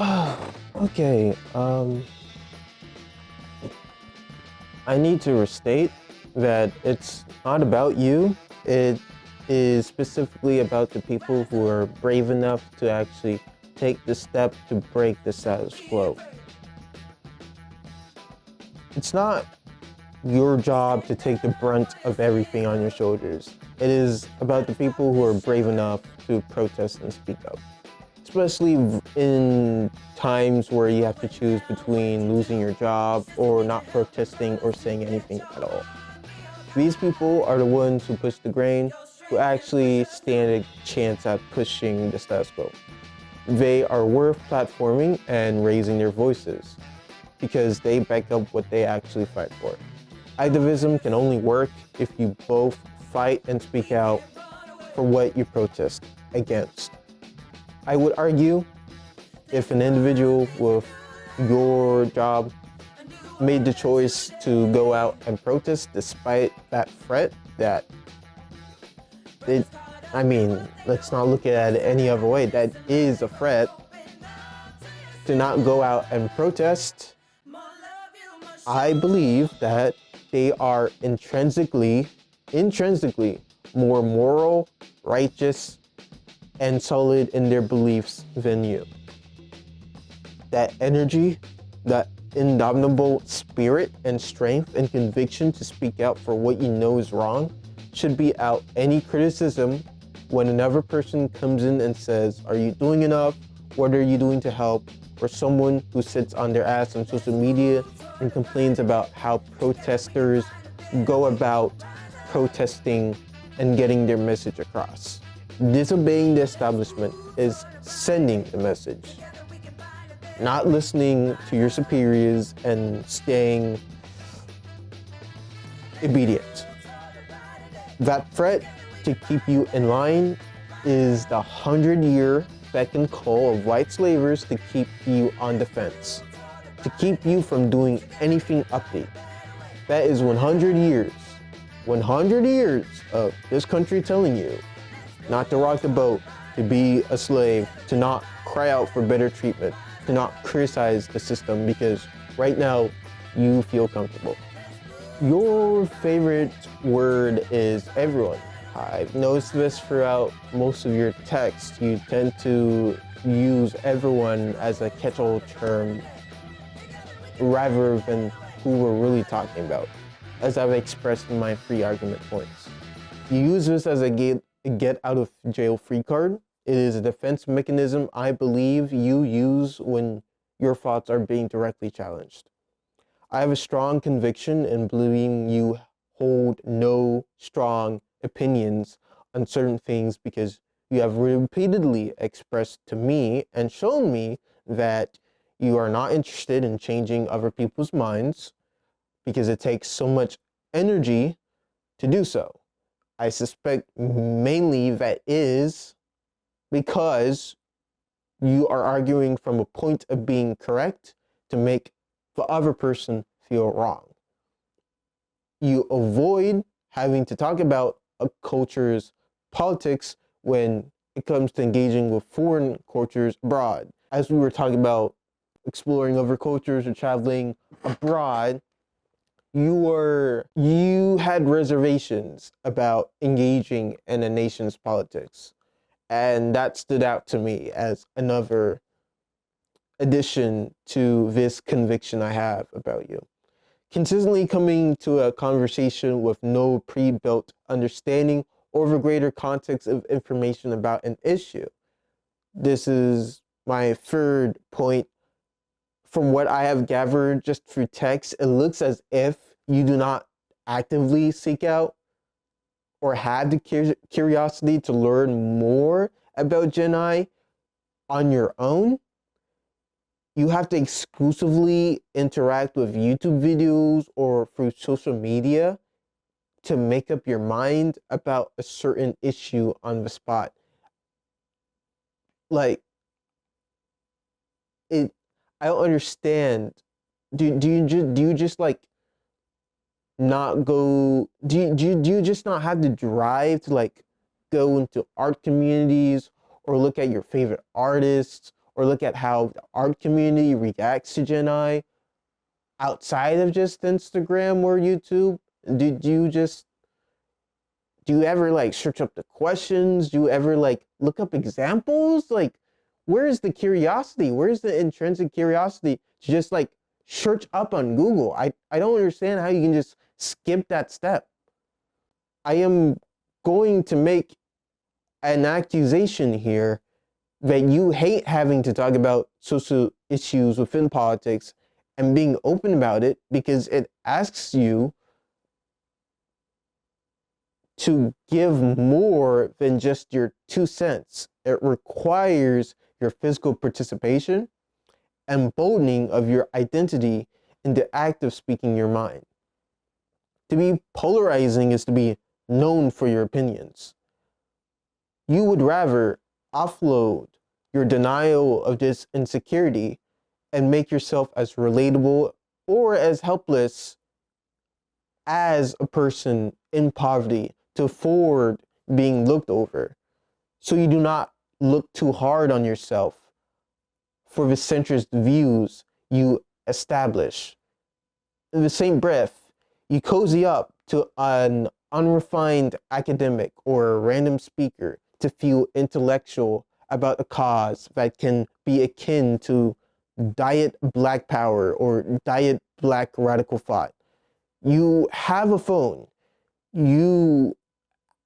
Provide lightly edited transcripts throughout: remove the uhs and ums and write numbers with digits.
Okay, I need to restate that it's not about you. It is specifically about the people who are brave enough to actually take the step to break the status quo. It's not your job to take the brunt of everything on your shoulders. It is about the people who are brave enough to protest and speak up. Especially in times where you have to choose between losing your job or not protesting or saying anything at all. These people are the ones who push the grain, who actually stand a chance at pushing the status quo. They are worth platforming and raising their voices because they back up what they actually fight for. Activism can only work if you both fight and speak out for what you protest against. I would argue if an individual with your job made the choice to go out and protest despite that threat, let's not look at it any other way. That is a threat. To not go out and protest, I believe that they are intrinsically more moral, righteous, and solid in their beliefs than you. That energy, that indomitable spirit and strength and conviction to speak out for what you know is wrong should be out any criticism when another person comes in and says, "Are you doing enough? What are you doing to help?" Or someone who sits on their ass on social media and complains about how protesters go about protesting and getting their message across. Disobeying the establishment is sending the message, not listening to your superiors and staying obedient. That threat to keep you in line is the 100-year beck and call of white slavers to keep you on the fence, to keep you from doing anything update. That is 100 years of this country telling you not to rock the boat, to be a slave, to not cry out for better treatment, to not criticize the system because right now you feel comfortable. Your favorite word is everyone. I've noticed this throughout most of your texts. You tend to use everyone as a catch-all term rather than who we're really talking about, as I've expressed in my free argument points. You use this as a get out of jail free card. It is a defense mechanism I believe you use when your thoughts are being directly challenged. I have a strong conviction in believing you hold no strong opinions on certain things because you have repeatedly expressed to me and shown me that you are not interested in changing other people's minds because it takes so much energy to do so. I suspect mainly that is because you are arguing from a point of being correct to make the other person feel wrong. You avoid having to talk about a culture's politics when it comes to engaging with foreign cultures abroad. As we were talking about exploring other cultures or traveling abroad, you had reservations about engaging in a nation's politics. And that stood out to me as another addition to this conviction I have about you. Consistently coming to a conversation with no pre-built understanding or the greater context of information about an issue. This is my third point. From what I have gathered just through text, it looks as if you do not actively seek out or had the curiosity to learn more about Gen I on your own. You have to exclusively interact with YouTube videos or through social media to make up your mind about a certain issue on the spot. Like, I don't understand. Do you just like not go? Do you just not have the drive to like go into art communities or look at your favorite artists or look at how the art community reacts to Gen I outside of just Instagram or YouTube? Do you ever like search up the questions? Do you ever like look up examples? Like, where's the curiosity? Where's the intrinsic curiosity to just like search up on Google? I don't understand how you can just skip that step. I am going to make an accusation here that you hate having to talk about social issues within politics and being open about it because it asks you to give more than just your 2 cents. It requires your physical participation and emboldening of your identity in the act of speaking your mind. To be polarizing is to be known for your opinions. You would rather offload your denial of this insecurity and make yourself as relatable or as helpless as a person in poverty to afford being looked over, so you do not look too hard on yourself for the centrist views you establish. In the same breath, you cozy up to an unrefined academic or a random speaker to feel intellectual about a cause that can be akin to diet black power or diet black radical thought. You have a phone, you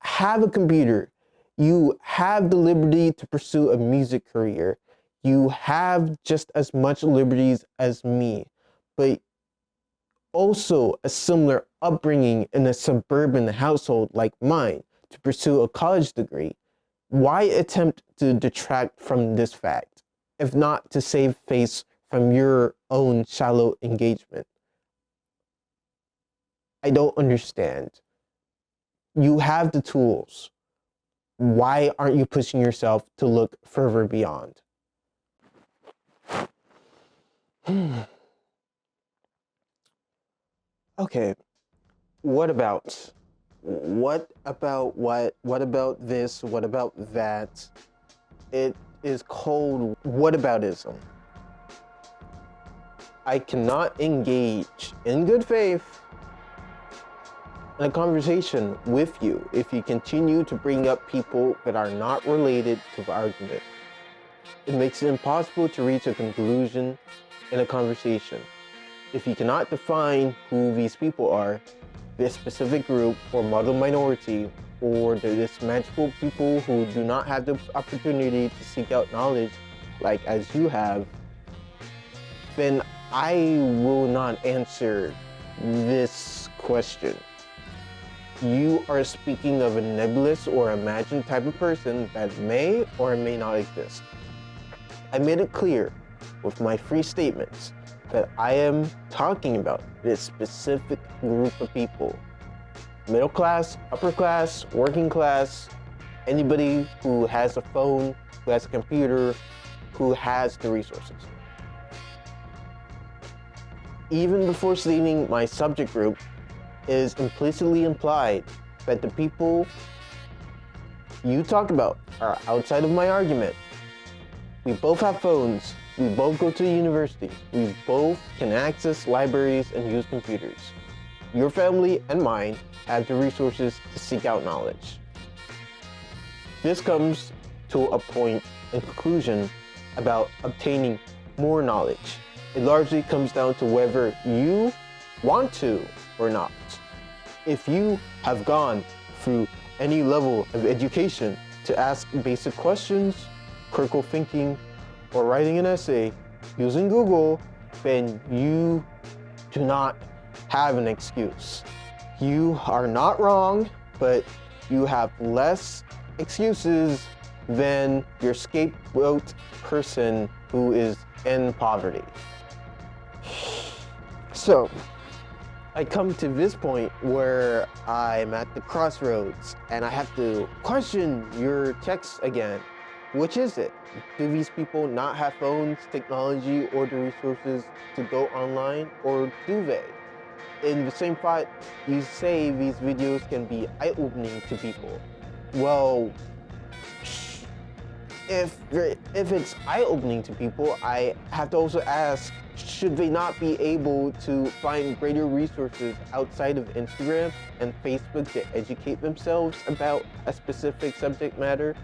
have a computer, you have the liberty to pursue a music career, you have just as much liberties as me, but also a similar upbringing in a suburban household like mine to pursue a college degree. Why attempt to detract from this fact, if not to save face from your own shallow engagement? I don't understand. You have the tools. Why aren't you pushing yourself to look further beyond? Okay, what about this? What about that? It is called whataboutism. I cannot engage in good faith in a conversation with you if you continue to bring up people that are not related to the argument. It makes it impossible to reach a conclusion in a conversation. If you cannot define who these people are, this specific group or model minority, or this magical people who do not have the opportunity to seek out knowledge like as you have, then I will not answer this question. You are speaking of a nebulous or imagined type of person that may or may not exist. I made it clear with my free statements that I am talking about this specific group of people. Middle class, upper class, working class, anybody who has a phone, who has a computer, who has the resources. Even before stating my subject group, it is implicitly implied that the people you talk about are outside of my argument. We both have phones, we both go to university, we both can access libraries and use computers. Your family and mine have the resources to seek out knowledge. This comes to a point in conclusion about obtaining more knowledge. It largely comes down to whether you want to or not. If you have gone through any level of education to ask basic questions, critical thinking, or writing an essay using Google, then you do not have an excuse. You are not wrong, but you have less excuses than your scapegoat person who is in poverty. So, I come to this point where I'm at the crossroads and I have to question your text again. Which is it? Do these people not have phones, technology, or the resources to go online, or do they? In the same thought, you say these videos can be eye-opening to people. Well, if it's eye-opening to people, I have to also ask, should they not be able to find greater resources outside of Instagram and Facebook to educate themselves about a specific subject matter?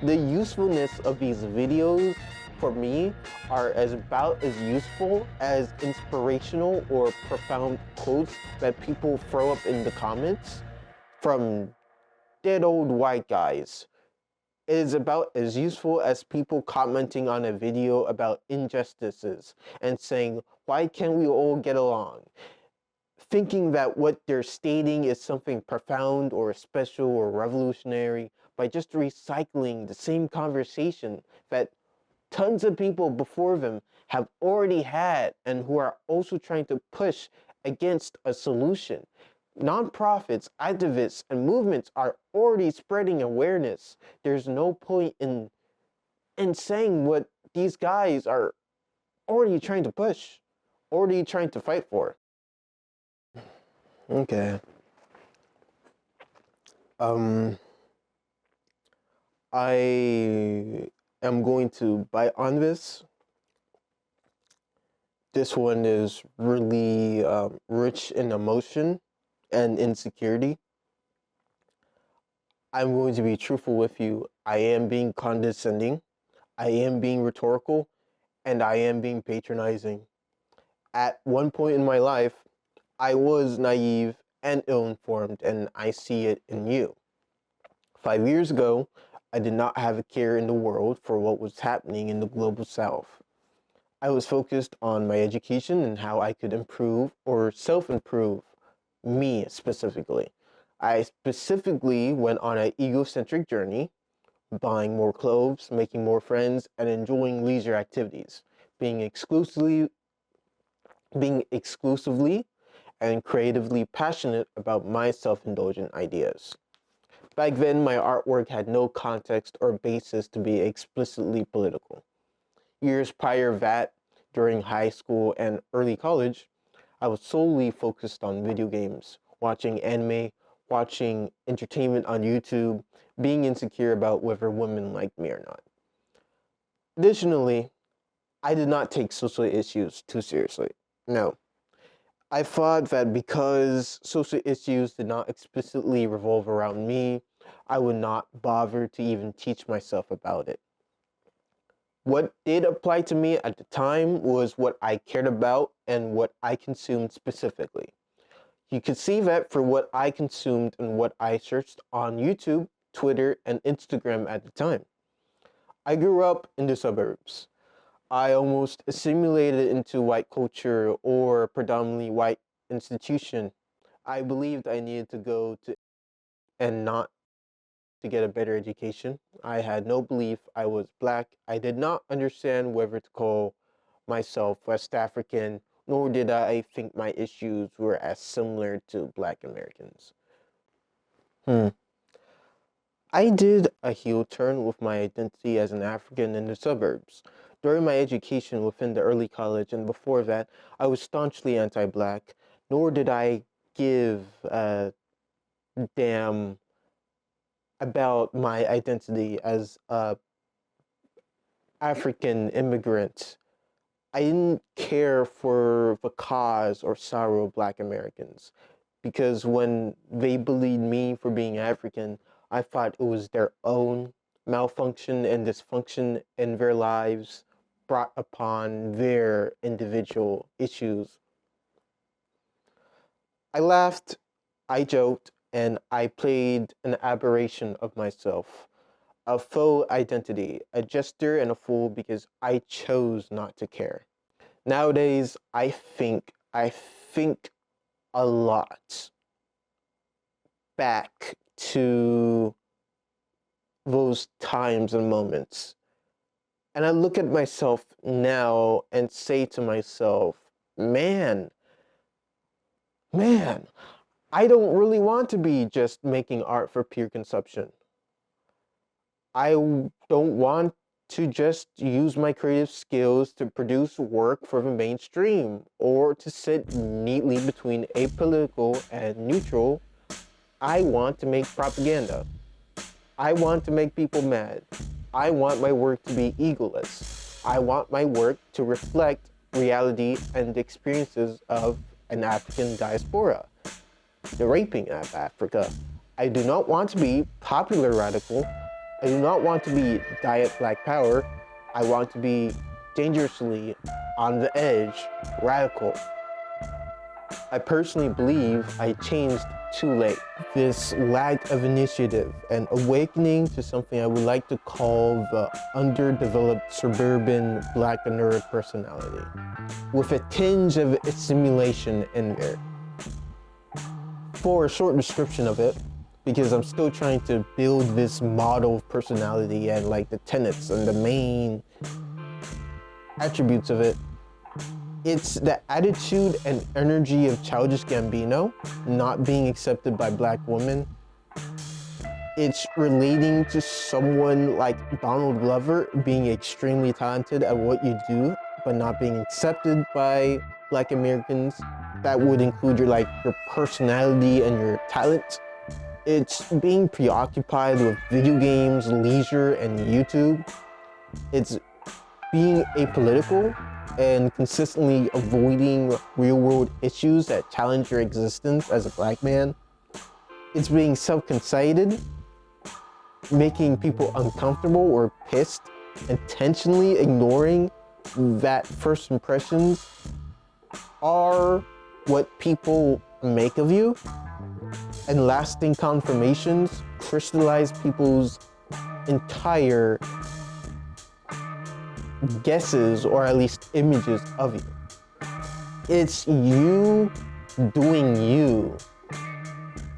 The usefulness of these videos, for me, are about as useful as inspirational or profound quotes that people throw up in the comments from dead old white guys. It is about as useful as people commenting on a video about injustices and saying, why can't we all get along? Thinking that what they're stating is something profound or special or revolutionary by just recycling the same conversation that tons of people before them have already had and who are also trying to push against a solution. Nonprofits, activists, and movements are already spreading awareness. There's no point in saying what these guys are already trying to push, already trying to fight for. Okay. I am going to bite on this. This one is really rich in emotion and insecurity. I'm going to be truthful with you. I am being condescending, I am being rhetorical, and I am being patronizing. At one point in my life, I was naive and ill-informed, and I see it in you. 5 years ago, I did not have a care in the world for what was happening in the global south. I was focused on my education and how I could improve or self-improve, me specifically. I specifically went on an egocentric journey, buying more clothes, making more friends, and enjoying leisure activities, being exclusively and creatively passionate about my self-indulgent ideas. Back then, my artwork had no context or basis to be explicitly political. Years prior to that, during high school and early college, I was solely focused on video games, watching anime, watching entertainment on YouTube, being insecure about whether women liked me or not. Additionally, I did not take social issues too seriously. No. I thought that because social issues did not explicitly revolve around me, I would not bother to even teach myself about it. What did apply to me at the time was what I cared about and what I consumed specifically. You could see that for what I consumed and what I searched on YouTube, Twitter, and Instagram at the time. I grew up in the suburbs. I almost assimilated into white culture or predominantly white institution. I believed I needed to go to and not to get a better education. I had no belief I was black. I did not understand whether to call myself West African, nor did I think my issues were as similar to black Americans. I did a heel turn with my identity as an African in the suburbs. During my education within the early college and before that, I was staunchly anti-black, nor did I give a damn about my identity as a African immigrant. I didn't care for the cause or sorrow of black Americans, because when they bullied me for being African, I thought it was their own malfunction and dysfunction in their lives brought upon their individual issues. I laughed, I joked, and I played an aberration of myself, a faux identity, a jester and a fool because I chose not to care. Nowadays, I think a lot back to those times and moments. And I look at myself now and say to myself, man, I don't really want to be just making art for pure consumption. I don't want to just use my creative skills to produce work for the mainstream or to sit neatly between apolitical and neutral. I want to make propaganda. I want to make people mad. I want my work to be egoless. I want my work to reflect reality and experiences of an African diaspora, the raping of Africa. I do not want to be popular radical. I do not want to be diet black power. I want to be dangerously on the edge, radical. I personally believe I changed too late. This lack of initiative and awakening to something I would like to call the underdeveloped suburban black nerd personality, with a tinge of assimilation in there. For a short description of it, because I'm still trying to build this model of personality and like the tenets and the main attributes of it, it's the attitude and energy of Childish Gambino not being accepted by black women. It's relating to someone like Donald Glover being extremely talented at what you do, but not being accepted by black Americans. That would include your personality and your talent. It's being preoccupied with video games, leisure, and YouTube. It's being apolitical and consistently avoiding real-world issues that challenge your existence as a black man. It's being self-conceited, making people uncomfortable or pissed, intentionally ignoring that first impressions are what people make of you, and lasting confirmations crystallize people's entire guesses or at least images of you. It's you doing you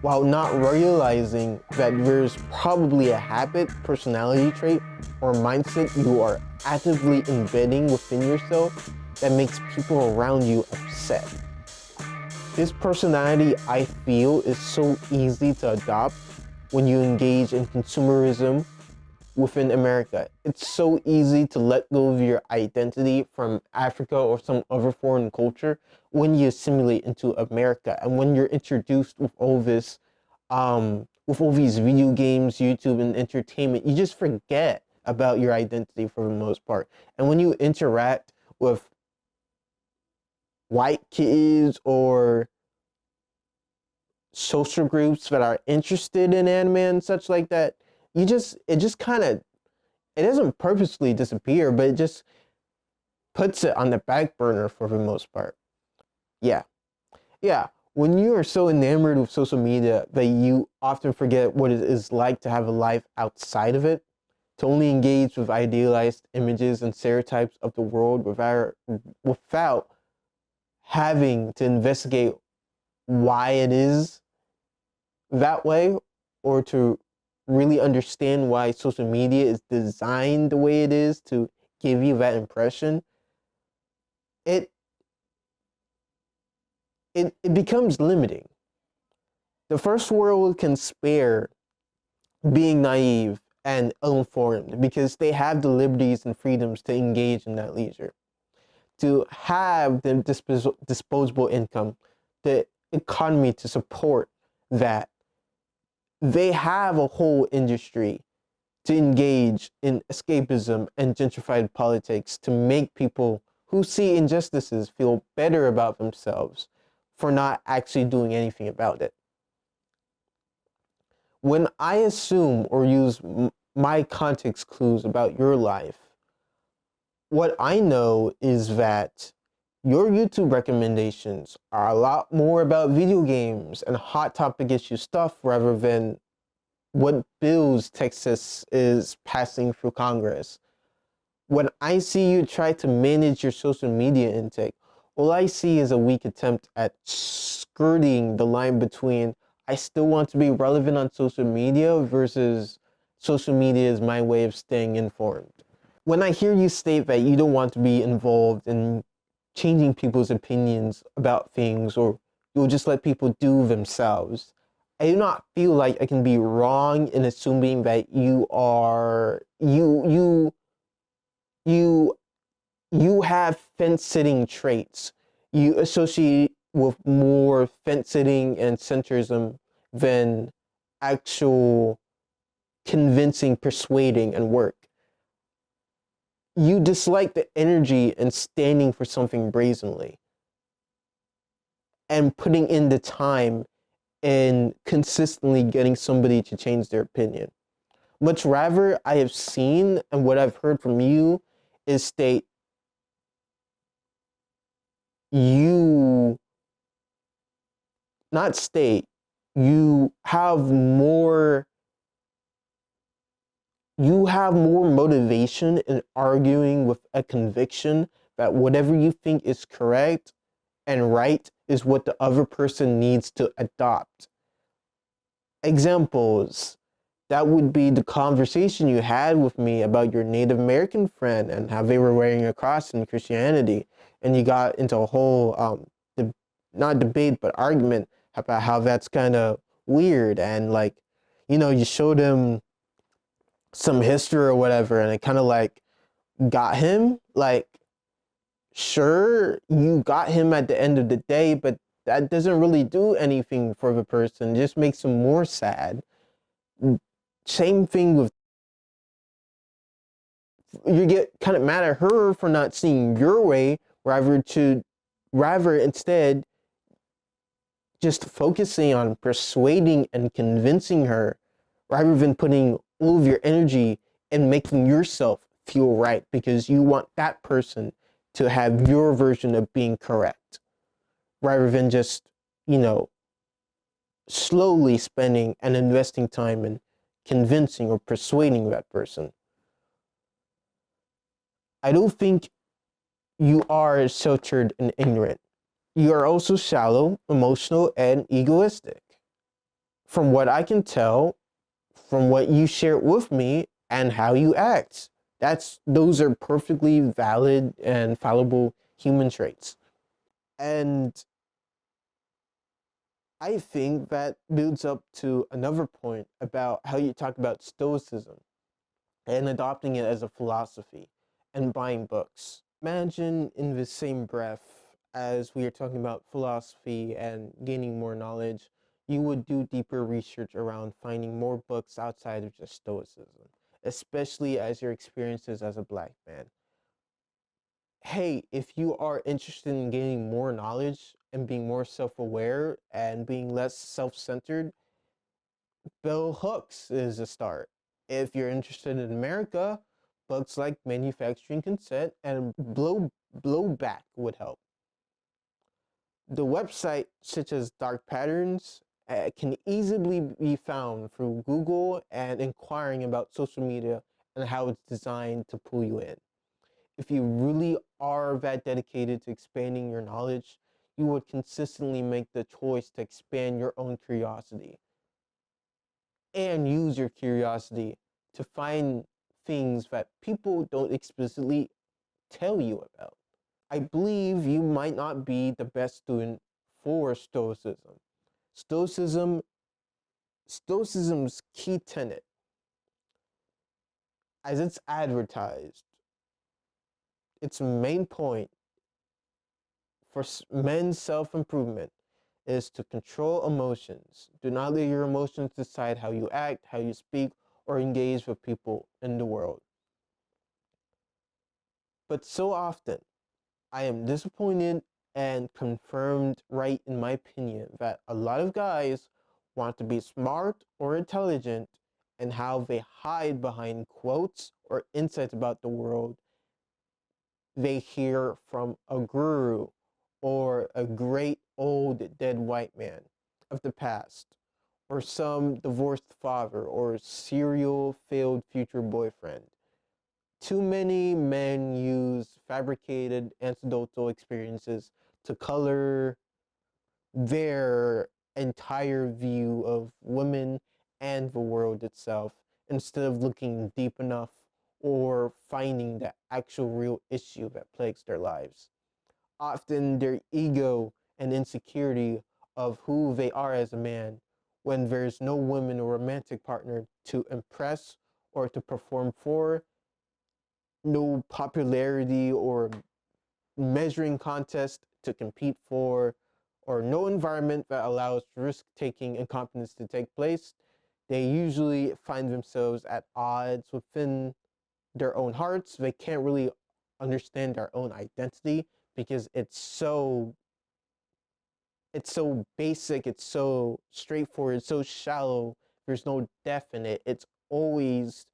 while not realizing that there's probably a habit, personality trait, or mindset you are actively embedding within yourself that makes people around you upset. This personality, I feel, is so easy to adopt when you engage in consumerism within America. It's so easy to let go of your identity from Africa or some other foreign culture when you assimilate into America, and when you're introduced with all this, with all these video games, YouTube, and entertainment, you just forget about your identity for the most part. And when you interact with white kids or social groups that are interested in anime and such like that, it just kind of, it doesn't purposely disappear, but it just puts it on the back burner for the most part. Yeah. When you are so enamored with social media that you often forget what it is like to have a life outside of it, to only engage with idealized images and stereotypes of the world without having to investigate why it is that way, or to really understand why social media is designed the way it is to give you that impression, it becomes limiting. The first world can spare being naive and ill-informed because they have the liberties and freedoms to engage in that leisure, to have the disposable income, the economy to support that. They have a whole industry to engage in escapism and gentrified politics to make people who see injustices feel better about themselves for not actually doing anything about it. When I assume or use my context clues about your life, what I know is that your YouTube recommendations are a lot more about video games and hot topic issue stuff rather than what bills Texas is passing through Congress. When I see you try to manage your social media intake, all I see is a weak attempt at skirting the line between I still want to be relevant on social media versus social media is my way of staying informed. When I hear you state that you don't want to be involved in changing people's opinions about things, or you'll just let people do themselves, I do not feel like I can be wrong in assuming that you have fence-sitting traits. You associate with more fence-sitting and centrism than actual convincing, persuading, and work. you dislike the energy and standing for something brazenly and putting in the time and consistently getting somebody to change their opinion. Much rather, I have seen and what I've heard from you is state you, not state, you have more motivation in arguing with a conviction that whatever you think is correct and right is what the other person needs to adopt. Examples, that would be the conversation you had with me about your Native American friend and how they were wearing a cross in Christianity, and you got into a whole not debate but argument about how that's kind of weird, and like, you showed him some history or whatever, and it kind of like got him. Like, sure, you got him at the end of the day, but that doesn't really do anything for the person. It just makes them more sad. Same thing with, you get kind of mad at her for not seeing your way, rather instead just focusing on persuading and convincing her, rather than putting all of your energy and making yourself feel right because you want that person to have your version of being correct, rather than just, slowly spending and investing time in convincing or persuading that person. I don't think you are sheltered and ignorant. You are also shallow, emotional, and egoistic. From what I can tell, from what you shared with me and how you act, those are perfectly valid and fallible human traits. And I think that builds up to another point about how you talk about stoicism and adopting it as a philosophy and buying books. Imagine in the same breath as we are talking about philosophy and gaining more knowledge, you would do deeper research around finding more books outside of just stoicism, especially as your experiences as a Black man. Hey, if you are interested in gaining more knowledge and being more self-aware and being less self-centered, Bell Hooks is a start. If you're interested in America, books like Manufacturing Consent and Blowback would help. The website, such as Dark Patterns, can easily be found through Google and inquiring about social media and how it's designed to pull you in. If you really are that dedicated to expanding your knowledge, you would consistently make the choice to expand your own curiosity and use your curiosity to find things that people don't explicitly tell you about. I believe you might not be the best student for Stoicism. Stoicism, Stoicism's key tenet, as it's advertised, its main point for men's self-improvement is to control emotions. Do not let your emotions decide how you act, how you speak, or engage with people in the world. But so often, I am disappointed and confirmed right in my opinion that a lot of guys want to be smart or intelligent, and how they hide behind quotes or insights about the world they hear from a guru or a great old dead white man of the past, or some divorced father or serial failed future boyfriend. Too many men use fabricated anecdotal experiences to color their entire view of women and the world itself, instead of looking deep enough or finding the actual real issue that plagues their lives. Often their ego and insecurity of who they are as a man, when there's no woman or romantic partner to impress or to perform for, no popularity or measuring contest to compete for, or no environment that allows risk-taking and confidence to take place, they usually find themselves at odds within their own hearts. They can't really understand their own identity because it's so basic, it's so straightforward, it's so shallow. There's no depth in it. It's always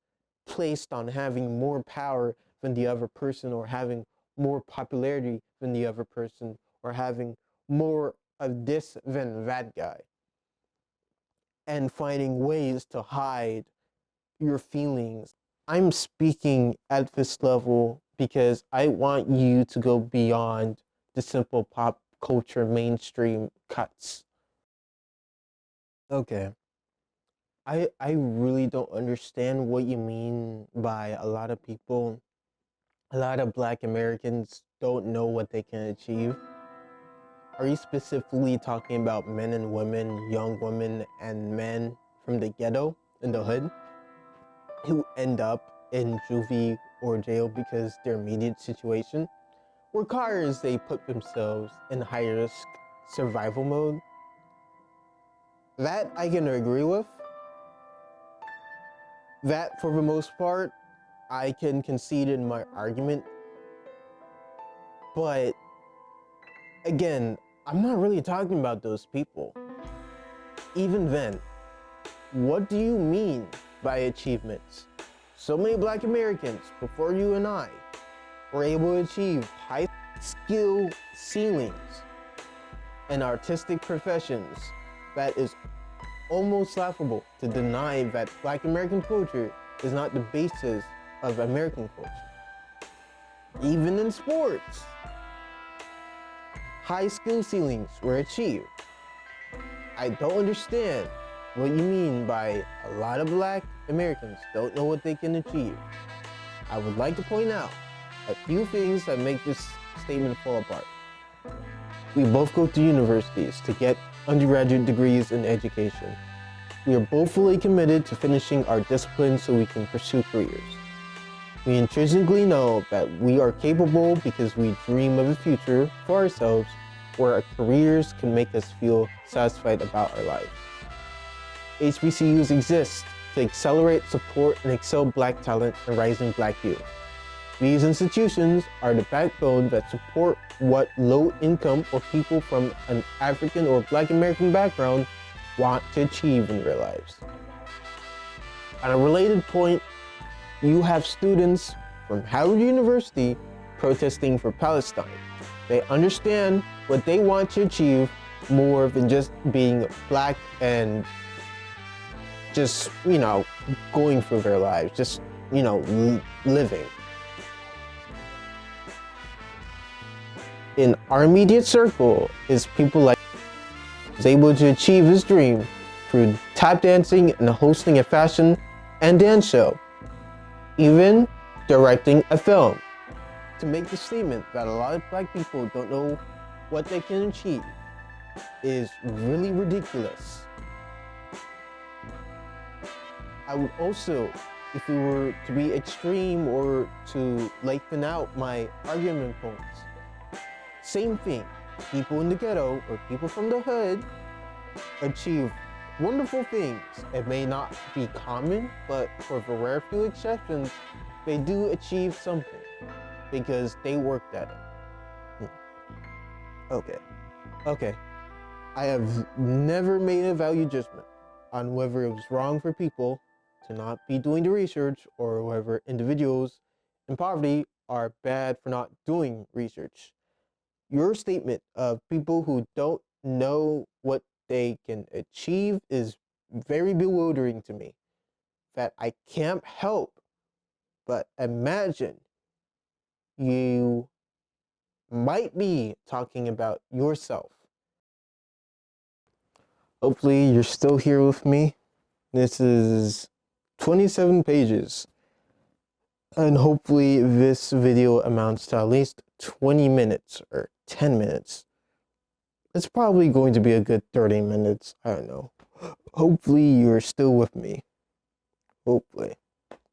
placed on having more power than the other person, or having more popularity than the other person, or having more of this than that guy, and finding ways to hide your feelings. I'm speaking at this level because I want you to go beyond the simple pop culture mainstream cuts. Okay. I really don't understand what you mean by a lot of people, a lot of Black Americans don't know what they can achieve. Are you specifically talking about men and women, young women and men from the ghetto in the hood who end up in juvie or jail because their immediate situation requires they put themselves in high risk survival mode? That I can agree with. That, for the most part, I can concede in my argument. But again, I'm not really talking about those people. Even then, what do you mean by achievements? So many Black Americans before you and I were able to achieve high skill ceilings in artistic professions that is almost laughable to deny that Black American culture is not the basis of American culture. Even in sports, high skill ceilings were achieved. I don't understand what you mean by a lot of Black Americans don't know what they can achieve. I would like to point out a few things that make this statement fall apart. We both go to universities to get undergraduate degrees in education. We are both fully committed to finishing our discipline so we can pursue careers. We intrinsically know that we are capable because we dream of a future for ourselves where our careers can make us feel satisfied about our lives. HBCUs exist to accelerate, support, and excel Black talent and rising Black youth. These institutions are the backbone that support what low-income or people from an African or Black American background want to achieve in their lives. On a related point, you have students from Howard University protesting for Palestine. They understand what they want to achieve more than just being Black and just, going through their lives, just, living. In our immediate circle is people like was able to achieve his dream through tap dancing and hosting a fashion and dance show, even directing a film. To make the statement that a lot of Black people don't know what they can achieve is really ridiculous. I would also, if we were to be extreme or to lengthen out my argument points, same thing. People in the ghetto or people from the hood achieve wonderful things. It may not be common, but for the rare few exceptions, they do achieve something because they worked at it. Okay. I have never made a value judgment on whether it was wrong for people to not be doing the research or whether individuals in poverty are bad for not doing research. Your statement of people who don't know what they can achieve is very bewildering to me, that I can't help but imagine you might be talking about yourself. Hopefully you're still here with me. This is 27 pages. And hopefully this video amounts to at least 20 minutes or 10 minutes. It's probably going to be a good 30 minutes. I don't know. Hopefully you're still with me. Hopefully.